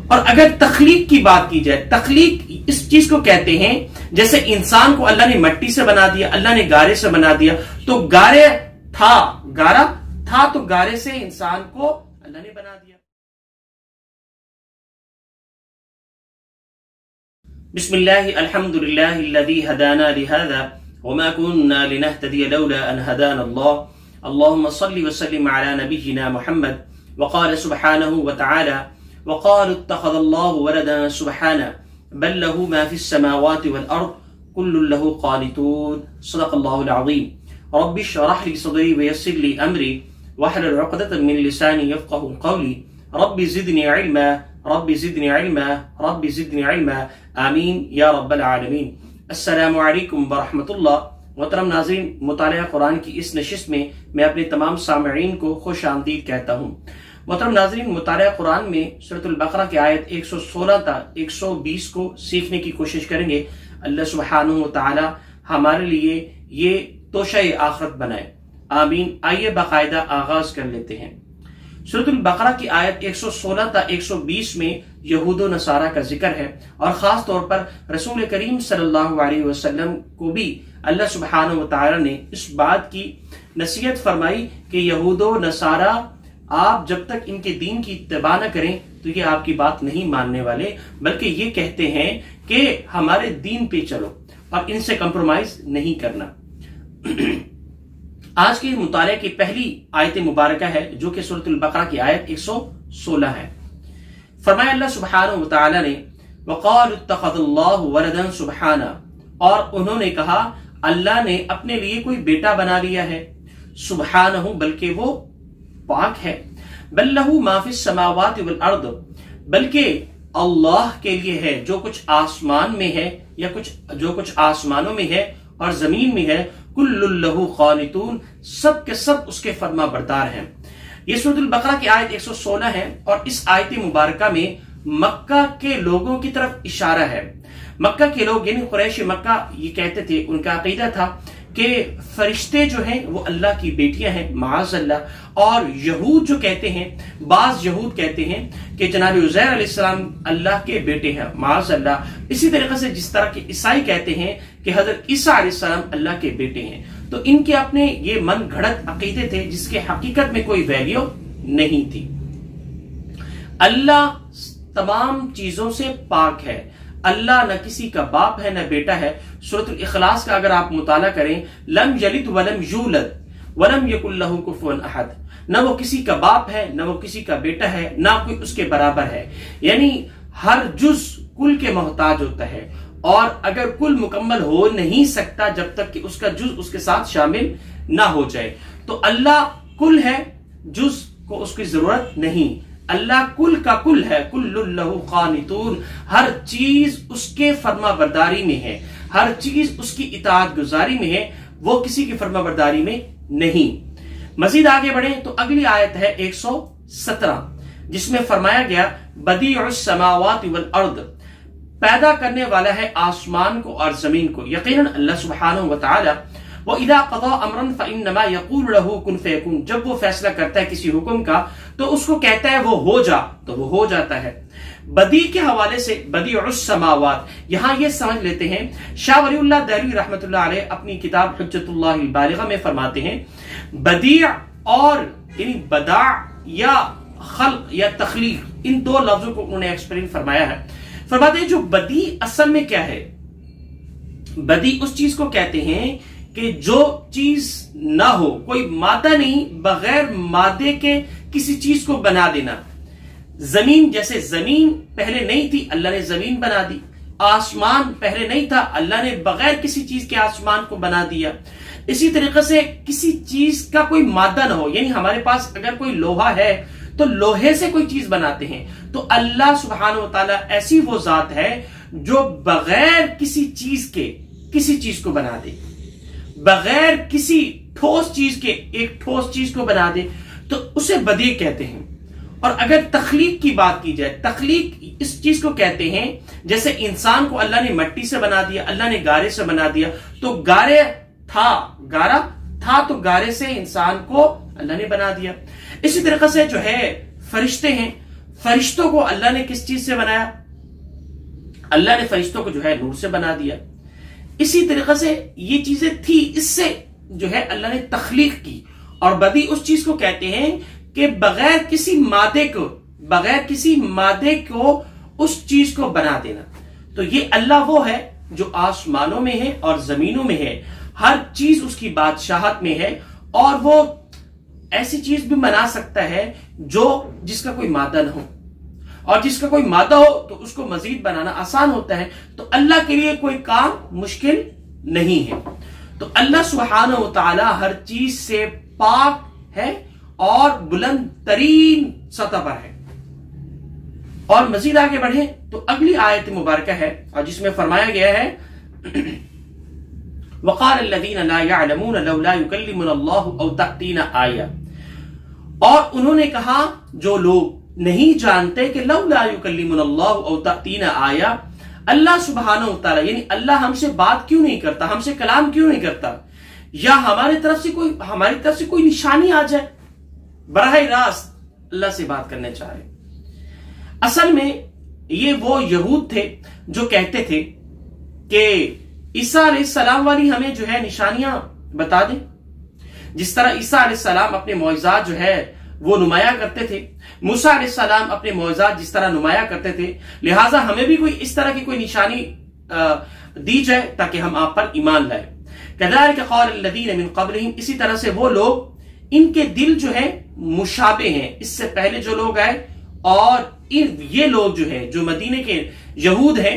और अगर तख्लीक की बात की जाए, तख्लीक इस चीज को कहते हैं जैसे इंसान को अल्लाह ने मिट्टी से बना दिया, अल्लाह ने गारे से बना दिया, तो गारा था तो गारे से इंसान को अल्लाह ने बना दिया। बिस्मिल्लाह अल्हम्दुलिल्लाह अल्लज़ी हदाना लिहाज़ा वमा कुन्ना लिनहतदिया लौला अन हदाना अल्लाह अल्लाहुम्मा सल्लि व सल्लिम अला नबिय्यिना मुहम्मद वक़ाल सुब्हानहु व तआला वक़ालु इत्तख़ज़ल्लाहु वलदन सुब्हानहु बल लहू मा फ़िस समावाति वल अर्द कुल्लुन लहू क़ानितून सदक़ल्लाहुल अज़ीम रब्बि इश्रह ली सदरी व यस्सिर ली अमरी वहलुल उक़दतम मिन लिसानी यफ़क़हू क़ौली रब्बि ज़िदनी इल्मा रब्बि ज़िदनी इल्मा रब्बि ज़िदनी इल्मा आमीन या रब्बल आलमीन। अस्सलामु अलैकुम व रहमतुल्लाह। मोहतरम नाज़रीन, मुतालिया कुरान की इस नशिस्त में मैं अपने तमाम सामईन को खुश आमदीद कहता हूँ। मोहतरम नाज़रीन, मुतालिया कुरान में सूरतुल बकरा की आयत 116 तक 120 को सीखने की कोशिश करेंगे। अल्लाह सुब्हानहु व तआला हमारे लिए ये तोशा-ए आखिरत बनाए, आमीन। आइए बाकायदा आगाज कर लेते हैं। सूरतुल बकरा की आयत 116 तक 120 में यहूद व नसारा का जिक्र है और खास तौर पर रसूल करीम सल्लल्लाहु अलैहि वसल्लम को भी अल्लाह सुब्हानहु व तआला ने इस बात की नसीहत फरमाई कि यहूद व नसारा, आप जब तक इनके दीन की इत्तिबा न करें तो ये आपकी बात नहीं मानने वाले, बल्कि ये कहते हैं कि हमारे दीन पे चलो और इनसे कंप्रोमाइज नहीं करना। आज के मुताले की पहली आयत मुबारक है जो कि सूरतुल बकरा की आयत 116 है। फरमाया अल्लाह सुब्हानहु व तआला ने वक़ालु इत्तख़ज़ल्लाहु वलदन सुब्हाना, और उन्होंने कहा अल्लाह ने अपने लिए कोई बेटा बना लिया है। सुब्हानहु, बल्कि वो पाक है। बल लहू मा फ़िस समावाति वल अर्द, बल्कि अल्लाह के लिए है जो कुछ आसमान में है या जो कुछ आसमानों में है और जमीन में है। कुल्लुन लहू क़ानितून, सब के सब उसके फरमा बरदार हैं। ये सूरतुल बकरा की आयत 116 है और इस आयत मुबारका में मक्का के लोगों की तरफ इशारा है। मक्का के लोग यानी कुरैश मक्का ये कहते थे, उनका अकीदा था कि फरिश्ते जो हैं वो अल्लाह की बेटियां हैं, माअज़ल्लाह। और यहूद जो कहते हैं, बाज यहूद कहते हैं कि जनाब उज़ैर अलैहिस्सलाम अल्लाह के बेटे हैं, माअज़ल्लाह। इसी तरीके से जिस तरह के ईसाई कहते हैं कि हजरत ईसा अलैहिस्सलाम अल्लाह के बेटे हैं। तो इनके अपने ये मन घड़त अकीदे थे जिसके हकीकत में कोई वैल्यू नहीं थी। अल्लाह तमाम चीजों से पाक है। अल्लाह न किसी का बाप है न बेटा है। सूरतुल इखलास का अगर आप मुताला करें, लम यलिद वलम यूलद वलम यकुल लहू कुफुवन अहद, न वो किसी का बाप है न वो किसी का बेटा है, ना कोई उसके बराबर है। यानी हर जुज कुल के मोहताज होता है और अगर कुल मुकम्मल हो नहीं सकता जब तक कि उसका जुज उसके साथ शामिल ना हो जाए। तो अल्लाह कुल है, जुज को उसकी जरूरत नहीं। अल्लाह कुल का कुल है, कुल्लुन लहू क़ानितून, हर चीज उसके फरमा बरदारी में है, हर चीज उसकी इताअत गुजारी में है, वो किसी की फरमा बरदारी में नहीं। मजीद आगे बढ़े तो अगली आयत है 117 जिसमें फरमाया गया बदीउस समावाति वल अर्द, पैदा करने वाला है आसमान को और जमीन को। यकीनन अल्लाह सुब्हानहु व तआला वो इदा क़ज़ा अमरन फ़इन्नमा यक़ूलु लहू कुन फ़यकुन, जब वो फैसला करता है किसी हुक्म का तो उसको कहता है वो हो जा, तो वो हो जाता है। बदी के हवाले से बदीउस समावात, यहां ये समझ लेते हैं, शाह वलीउल्लाह दहलवी रहमतुल्लाह अलैह अपनी किताब हुज्जतुल्लाहिल बालिग़ा में फरमाते हैं बदी और यानी बदा या खल्क या तख्लीक, इन दो लफ्जों को उन्होंने एक्सप्लेन फरमाया है। फरमाते हैं जो बदी असल में क्या है, बदी उस चीज को कहते हैं कि जो चीज ना हो, कोई मादा नहीं, बगैर मादे के किसी चीज को बना देना। जमीन, जैसे जमीन पहले नहीं थी, अल्लाह ने जमीन बना दी। आसमान पहले नहीं था, अल्लाह ने बगैर किसी चीज के आसमान को बना दिया। इसी तरीके से किसी चीज का कोई मादा ना हो, यानी हमारे पास अगर कोई लोहा है तो लोहे से कोई चीज बनाते हैं। तो अल्लाह सुब्हानहु व तआला ऐसी वो जात है जो बगैर किसी चीज के किसी चीज को बना दे, बगैर किसी ठोस चीज के एक ठोस चीज को बना दे, तो उसे बदी कहते हैं। और अगर तख्लीक की बात की जाए, तख्लीक इस चीज को कहते हैं जैसे इंसान को अल्लाह ने मिट्टी से बना दिया, अल्लाह ने गारे से बना दिया, तो गारा था तो गारे से इंसान को अल्लाह ने बना दिया। इसी तरीके से जो है फरिश्ते हैं, फरिश्तों को अल्लाह ने किस चीज से बनाया? अल्लाह ने फरिश्तों को जो है नूर से बना दिया। इसी तरीके से ये चीजें थी, इससे जो है अल्लाह ने तख्लीक की। और बदी उस चीज को कहते हैं कि बगैर किसी मादे को उस चीज को बना देना। तो ये अल्लाह वो है जो आसमानों में है और जमीनों में है, हर चीज उसकी बादशाहत में है, और वो ऐसी चीज भी बना सकता है जिसका कोई मादा न हो, और जिसका कोई मादा हो तो उसको मजीद बनाना आसान होता है। तो अल्लाह के लिए कोई काम मुश्किल नहीं है। तो अल्लाह सुब्हानहू व तआला हर चीज से पाक है और बुलंद तरीन सतह पर है। और मजीद आगे बढ़े तो अगली आयत मुबारक है, और जिसमें फरमाया गया है वक़ाल अल्लज़ीना ला यअलमून लौला युकल्लिमुना अल्लाहु औ तअतीना आया, और उन्होंने कहा जो लोग नहीं जानते कि लौला युकल्लिमुना अल्लाहु औ तअतीना आया, अल्लाह सुब्हानहू व तआला यानी अल्लाह हमसे बात क्यों नहीं करता, हमसे कलाम क्यों नहीं करता, या हमारी तरफ से कोई निशानी आ जाए, बराह रास्त अल्लाह से बात करने चाह रहे। असल में ये वो यहूद थे जो कहते थे कि ईसा अलैहिस्सलाम वाली हमें जो है निशानियां बता दें, जिस तरह ईसा अलैहिस्सलाम अपने मौइज़ात जो है वो नुमाया करते थे, मूसा अलैहिस्सलाम अपने मौइज़ात जिस तरह नुमाया करते थे, लिहाजा हमें भी कोई इस तरह की कोई निशानी दी जाए ताकि हम आप पर ईमान लाए। कज़ालिक क़ाल अल्लज़ीना मिन क़ब्लिहिम, इसी तरह से वो लोग इनके दिल जो है मुशाबे हैं, इससे पहले जो लोग आए और ये लोग जो है जो मदीने के यहूद हैं,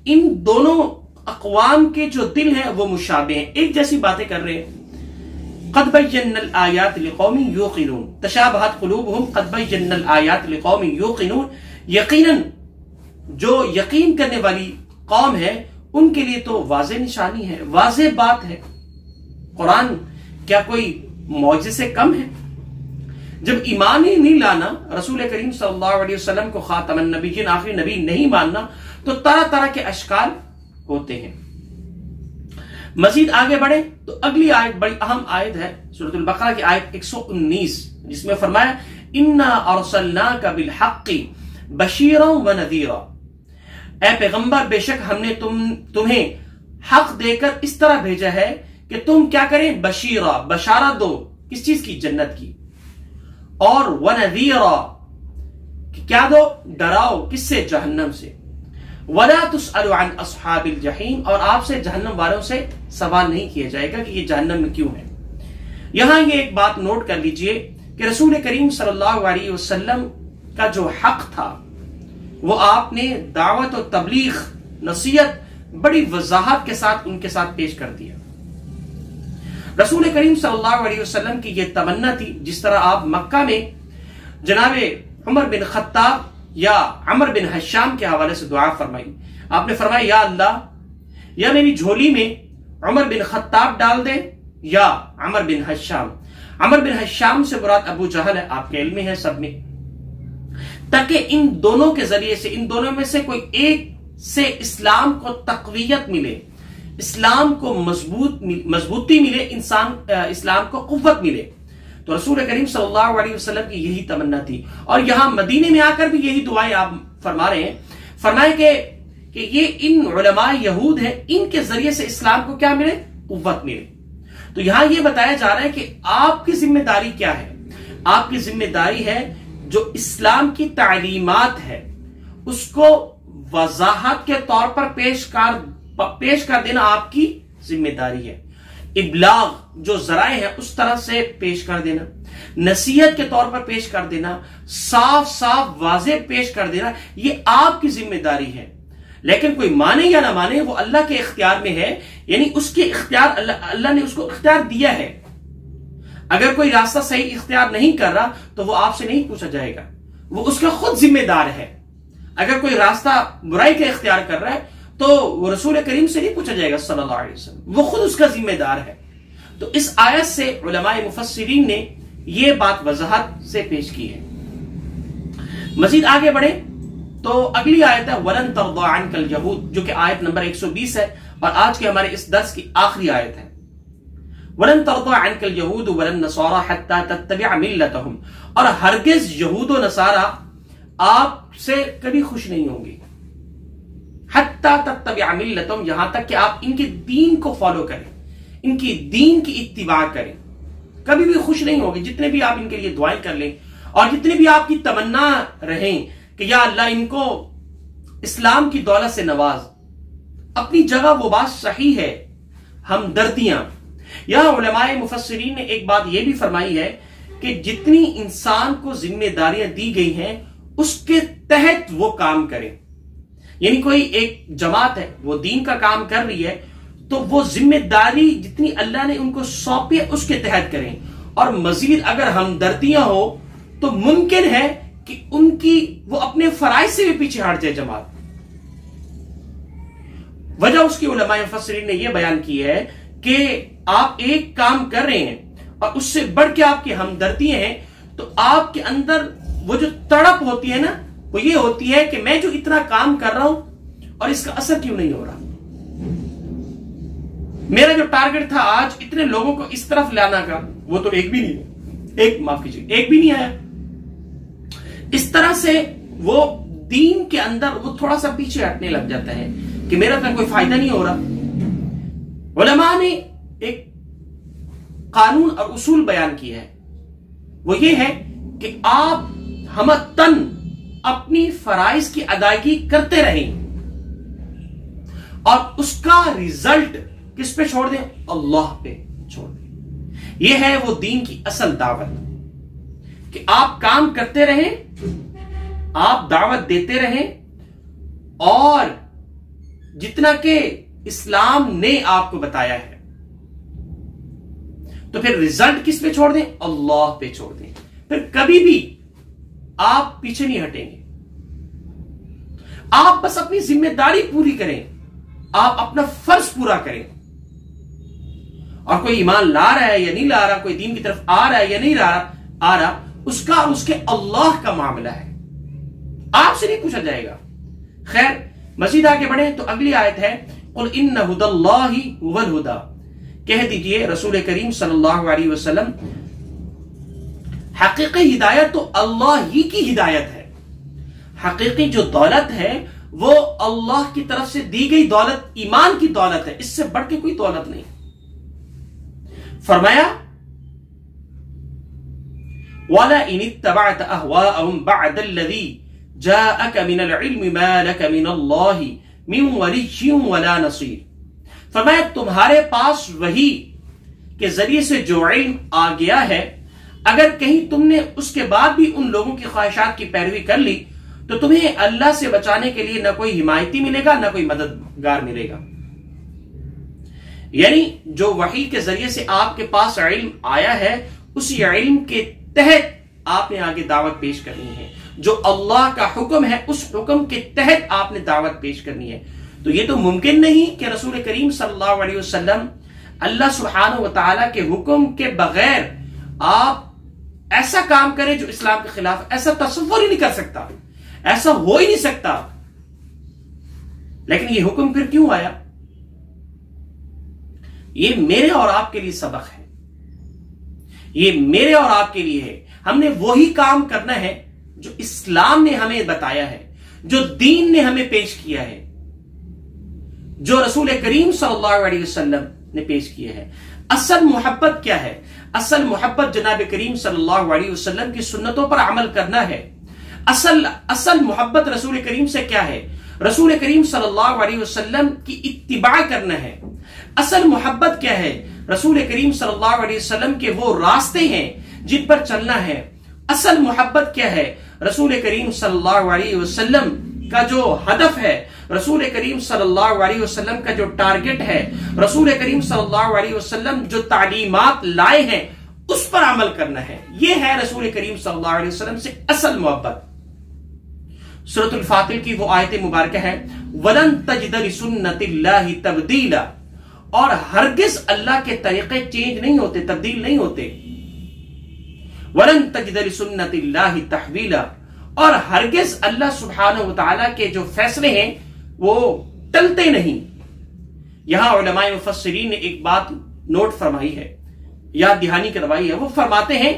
इन दोनों अक़वाम के जो दिल हैं वो मुशाबे हैं, एक जैसी बातें कर रहे हैं। क़द बय्यन्नल आयात लिक़ौमिन युक़िनून, तशाबहत क़ुलूबुहुम क़द बय्यन्नल आयात लिक़ौमिन युक़िनून, यकीनन जो यकीन करने वाली कौम है उनके लिए तो वाज़ेह निशानी है, वाज़ेह बात है। कुरान क्या कोई मौजे से कम है? जब ईमान ही नहीं लाना, रसूल करीम सल्लल्लाहु अलैहि वसल्लम को खातमुन नबिय्यीन आखिरी नबी नहीं मानना, तो तरह तरह के अशकाल होते हैं। मजीद आगे बढ़े तो अगली आयत बड़ी अहम आयत है, सूरतुल बकरा की आयत 119, जिसमें फरमाया इन्ना अरसलनाका बिल हक्की बशीरन व नज़ीरा, ऐ पैगंबर बेशक हमने तुम्हें हक देकर इस तरह भेजा है कि तुम क्या करें, बशीरा बशारत दो, किस चीज की, जन्नत की, और व नज़ीरा क्या दो, डराओ, किससे, जहन्नम से, वला तुसअलु अन अस्हाबिल जहीम, और आपसे जहन्नम वालों से सवाल नहीं किया जाएगा कि ये जहन्नम में क्यों है। यहां ये एक बात नोट कर लीजिए कि रसूल करीम सल्लल्लाहु अलैहि वसल्लम का जो हक था वो आपने दावत और तबलीग नसीहत बड़ी वजाहत के साथ उनके साथ पेश कर दिया। रसूल करीम सल्लल्लाहु अलैहि वसल्लम की यह तमन्ना थी, जिस तरह आप मक्का में जनाबे उमर बिन खत्ताब या अमर बिन हश्शाम के हवाले से दुआ फरमाई। आपने फरमाया या अल्लाह, या मेरी झोली में उमर बिन खत्ताब डाल दे या अमर बिन हश्शाम। अमर बिन हश्शाम से मुराद अबू जहल है, आपके इल्म में है सब में, ताकि इन दोनों के जरिए से, इन दोनों में से कोई एक से इस्लाम को तक़वियत मिले, इस्लाम को मजबूती मिले, इस्लाम को कुव्वत मिले। तो रसूल करीम सल्लल्लाहु अलैहि वसल्लम की यही तमन्ना थी, और यहां मदीने में आकर भी यही दुआएं आप फरमा रहे हैं। फरमाए कि ये इन उलमा यहूद हैं, इनके जरिए से इस्लाम को क्या मिले, कुव्वत मिले। तो यहां ये बताया जा रहा है कि आपकी जिम्मेदारी क्या है। आपकी जिम्मेदारी है जो इस्लाम की तालीमात है उसको वजाहत के तौर पर पेश कर देना आपकी जिम्मेदारी है। इब्लाग जो जराए हैं उस तरह से पेश कर देना, नसीहत के तौर पर पेश कर देना, साफ साफ वाज़ेह पेश कर देना, ये आपकी जिम्मेदारी है। लेकिन कोई माने या ना माने वो अल्लाह के इख्तियार में है, यानी उसके इख्तियार अल्लाह ने उसको इख्तियार दिया है। अगर कोई रास्ता सही इख्तियार नहीं कर रहा तो वो आपसे नहीं पूछा जाएगा, वो उसका खुद जिम्मेदार है। अगर कोई रास्ता बुराई का इख्तियार कर रहा है तो वो रसूल करीम से नहीं पूछा जाएगा सल्लल्लाहु अलैहि वसल्लम, वो खुद उसका जिम्मेदार है। तो इस आयत से उलमाए मुफस्सिरीन ने यह बात वजाहत से पेश की है। मजीद आगे बढ़े तो अगली आयत है वलन तर्दा अन्कल यहूद, जो कि आयत नंबर 120 है और आज के हमारे इस दर्स की आखिरी आयत है। वलन तर्दा अन्कल यहूद वलन नसारा हत्ता तत्तबिअ मिल्लतहुम, और हरगिज यहूद व नसारा आपसे कभी खुश नहीं होंगे, हत्ता तत्तबिअ मिल्लतहुम, यहां तक कि आप इनके दीन को फॉलो करें, इनकी दीन की इत्तिबा करें, कभी भी खुश नहीं होंगे। जितने भी आप इनके लिए दुआएं कर लें और जितने भी आपकी तमन्ना रहें कि या अल्लाह इनको इस्लाम की दौलत से नवाज, अपनी जगह वो बात सही है, हमदर्दियां। यहां उलमाए मुफस्सिरीन ने एक बात यह भी फरमाई है कि जितनी इंसान को जिम्मेदारियां दी गई हैं उसके तहत वो काम करें। यानी कोई एक जमात है, वो दीन का काम कर रही है, तो वो जिम्मेदारी जितनी अल्लाह ने उनको सौंपी है उसके तहत करें। और मजीद अगर हमदर्दियां हो तो मुमकिन है कि उनकी वो अपने फराइज से भी पीछे हट जाए जमात। वजह उसकी उलमाए मुफस्सिरीन ने यह बयान की है कि आप एक काम कर रहे हैं और उससे बढ़ के आपकी हमदर्दियां हैं, तो आपके अंदर वो जो तड़प होती है ना, वो ये होती है कि मैं जो इतना काम कर रहा हूं और इसका असर क्यों नहीं हो रहा। मेरा जो टारगेट था आज इतने लोगों को इस तरफ लाना का, वो तो एक भी नहीं, माफ कीजिए, एक भी नहीं आया। इस तरह से वो दीन के अंदर वो थोड़ा सा पीछे हटने लग जाता है कि मेरा तो कोई फायदा नहीं हो रहा। उलमा ने एक कानून और उसूल बयान किया है, वो ये है कि आप हमतन अपनी फराइज की अदायगी करते रहें और उसका रिजल्ट किस पे छोड़ दें, अल्लाह पे छोड़ दें। यह है वो दीन की असल दावत कि आप काम करते रहें, आप दावत देते रहें और जितना के इस्लाम ने आपको बताया है, तो फिर रिजल्ट किस पे छोड़ दें, अल्लाह पे छोड़ दें। फिर कभी भी आप पीछे नहीं हटेंगे। आप बस अपनी जिम्मेदारी पूरी करें, आप अपना फर्ज पूरा करें। और कोई ईमान ला रहा है या नहीं ला रहा, कोई दीन की तरफ आ रहा है या नहीं आ रहा, उसका और उसके अल्लाह का मामला है, आपसे नहीं पूछा जाएगा। खैर, मजीद आगे बढ़े तो अगली आयत है, कुल इन्न हुदल्लाहि हुवल हुदा, कह दीजिए रसूल करीम सल्लल्लाहु अलैहि वसल्लम, हकीकी हिदायत तो अल्लाह ही की हिदायत है। हकीकी जो दौलत है वो अल्लाह की तरफ से दी गई दौलत, ईमान की दौलत है, इससे बढ़ के कोई दौलत नहीं। फरमाया, वला इन इत्तबअत अहवाअहुम बअदल्लज़ी जाअक मिनल इल्मि मा लक मिनल्लाहि मिन वलिय्यिन वला नसीर। फरमाया, तुम्हारे पास वही के जरिए से जो इल्म आ गया है, अगर कहीं तुमने उसके बाद भी उन लोगों की ख्वाहिशात की पैरवी कर ली, तो तुम्हें अल्लाह से बचाने के लिए ना कोई हिमायती मिलेगा, ना कोई मददगार मिलेगा। यानी जो वही के जरिए से आपके पास इल्म आया है, उसी इल्म के तहत आपने आगे दावत पेश करनी है। जो अल्लाह का हुक्म है, उस हुक्म के तहत आपने दावत पेश करनी है। तो ये तो मुमकिन नहीं कि रसूल करीम सल्लल्लाहु अलैहि वसल्लम अल्लाह सुब्हानहु व तआला के हुक्म के बगैर आप ऐसा काम करें जो इस्लाम के खिलाफ, ऐसा तसव्वुर ही नहीं कर सकता, ऐसा हो ही नहीं सकता। लेकिन ये हुक्म फिर क्यों आया? ये मेरे और आपके लिए सबक है, ये मेरे और आपके लिए है। हमने वही काम करना है जो इस्लाम ने हमें बताया है, जो दीन ने हमें पेश किया है, जो रसूल करीम सल्लल्लाहु अलैहि वसल्लम ने पेश किया है। असल मोहब्बत क्या है? असल मोहब्बत जनाब करीम सल्लल्लाहु अलैहि वसल्लम की सुन्नतों पर अमल करना है। असल मोहब्बत रसूल करीम से क्या है? रसूल करीम सल्लल्लाहु अलैहि वसल्लम की इत्तिबा करना है। असल मोहब्बत क्या है? रसूल करीम सल्लल्लाहु अलैहि वसल्लम के वो रास्ते हैं जिन पर चलना है। असल मोहब्बत क्या है? रसूल करीम सल्लल्लाहु अलैहि वसल्लम का जो हदफ है, रसूल करीम सल्लल्लाहु अलैहि वसल्लम का जो टारगेट है, रसूल करीम सल्लल्लाहु अलैहि वसल्लम जो तालीमात लाए हैं, उस पर अमल करना है। यह है रसूल करीम सल्लल्लाहु अलैहि वसल्लम से असल मोहब्बत। सूरतुल फातिर की वो आयत मुबारक है, वलन तजिद लिसुन्नतिल्लाहि तब्दीला, और हरगिज अल्लाह के तरीके चेंज नहीं होते, तब्दील नहीं होते। वलन तजिद लिसुन्नतिल्लाहि तहवीला, और हरगिज अल्लाह सुब्हानहु व तआला के जो फैसले हैं वो टलते नहीं। यहां उलमाए मुफस्सिरीन ने एक बात नोट फरमाई है, याद दहानी करवाई है। वो फरमाते हैं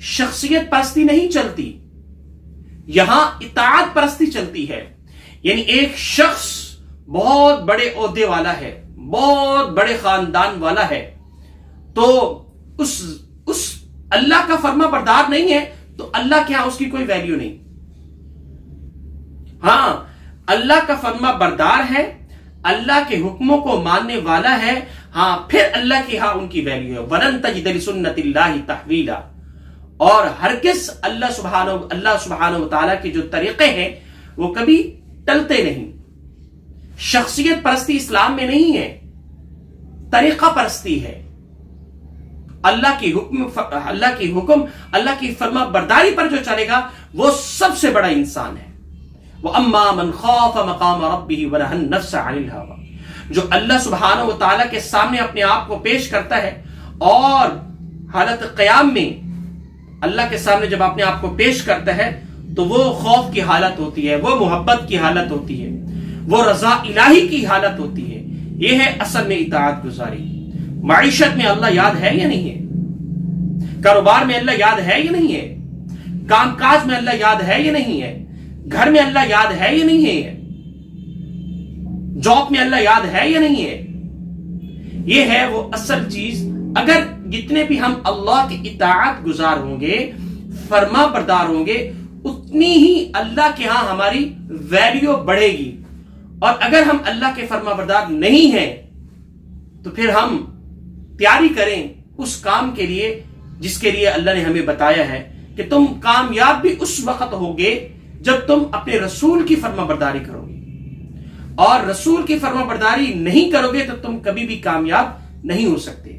शख्सियत परस्ती नहीं चलती, यहां इताअत परस्ती चलती है। यानी एक शख्स बहुत बड़े ओहदे वाला है, बहुत बड़े खानदान वाला है, तो उस अल्लाह का फर्मा बरदार नहीं है, तो अल्लाह के यहां उसकी कोई वैल्यू नहीं। हां, अल्लाह का फर्मा बरदार है, अल्लाह के हुक्मों को मानने वाला है, हां, फिर अल्लाह के यहां उनकी वैल्यू है। वलन तजिद लिसुन्नतिल्लाहि तहवीला। और हरगिज अल्लाह सुब्हानहु व तआला के जो तरीके हैं वो कभी टलते नहीं। शख्सियत परस्ती इस्लाम में नहीं है, तरीका परस्ती है। अल्लाह की हुक्म, अल्लाह की फर्मा बरदारी पर जो चलेगा वो सबसे बड़ा इंसान है। वो अम्मा मन खौफ मकाम रब्बिही व नहन नफ्स अनिल हवा, जो अल्लाह सुब्हानहु व तआला के सामने अपने आप को पेश करता है और हालत क़याम में अल्लाह के सामने जब अपने आप को पेश करता है तो वो खौफ की हालत होती है, वो मोहब्बत की हालत होती है, वो रजा इलाही की हालत होती है। ये है असल में इताअत गुजारी। माइशत में अल्लाह याद है या नहीं है? कारोबार में अल्लाह याद है या नहीं है? कामकाज में अल्लाह याद है या नहीं है? घर में अल्लाह याद है या नहीं है? जॉब में अल्लाह याद है या नहीं है? ये है वो असल चीज। अगर जितने भी हम अल्लाह की इताअत गुजार होंगे, फर्मा बरदार होंगे, उतनी ही अल्लाह के यहां हमारी वैल्यू बढ़ेगी। और अगर हम अल्लाह के फर्मा बरदार नहीं हैं तो फिर हम तैयारी करें उस काम के लिए जिसके लिए अल्लाह ने हमें बताया है कि तुम कामयाब भी उस वक्त होगे जब तुम अपने रसूल की फर्मा बरदारी करोगे, और रसूल की फर्मा बरदारी नहीं करोगे तो तुम कभी भी कामयाब नहीं हो सकते।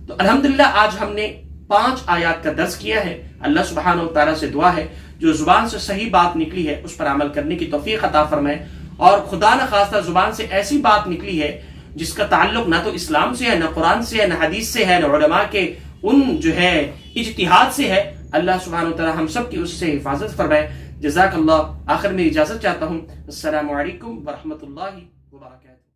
तो अल्हम्दुलिल्लाह आज हमने 5 आयात का दर्स किया है। अल्लाह सुब्हानहु व तआला से दुआ है जो जुबान से सही बात निकली है उस पर अमल करने की तौफीक अता फरमाए, और खुदा न खास्ता जुबान से ऐसी बात निकली है जिसका ताल्लुक ना तो इस्लाम से है, ना कुरान से है, ना हदीस से है, ना उलमा के उन जो है इज्तिहाद से है, अल्लाह सुब्हानहु व तआला हम सब की उससे हिफाजत फरमाए। जज़ाकल्लाह। आखिर में इजाजत चाहता हूं। अस्सलामु अलैकुम व रहमतुल्लाहि व बरकातहू।